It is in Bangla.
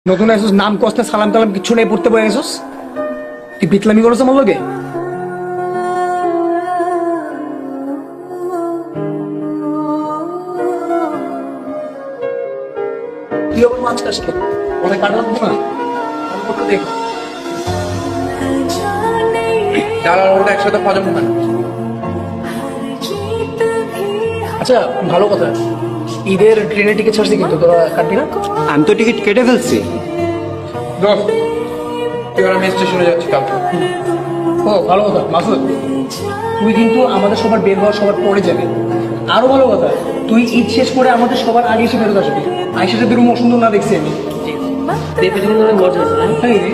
নতুন আসছিস, নাম কষ্টে সালাম কালাম কিচ্ছু নেই, পড়তে বয়ে গেছিস। তুই বিতলামি করেছ আমার লোকে। তুই আবার মাছ খাস কেন? অনেক কাটা লাগবো না, আমি করতে দেখ। ডাল আর ওটা একসাথে খাওয়া যাবে না। আচ্ছা ভালো কথা, ঈদের ট্রেনের টিকিট ছাড়ছি কিন্তু তোরা কাটবি না? আমি তো টিকিট কেটে ফেলছি। দোস্ত, এবার আমি স্টেশনে যাচ্ছি কালকে। ও ভালো কথা মাসুদ, তুই কিন্তু আমাদের সবার বের হওয়ার সবার পরে যাবে। আরো ভালো কথা, তুই ঈদ শেষ করে আমাদের সবার আগে এসে ফেরত আসবি। আইসাতে বেরো সুন্দর না দেখছি আমি। মজা তাই রে?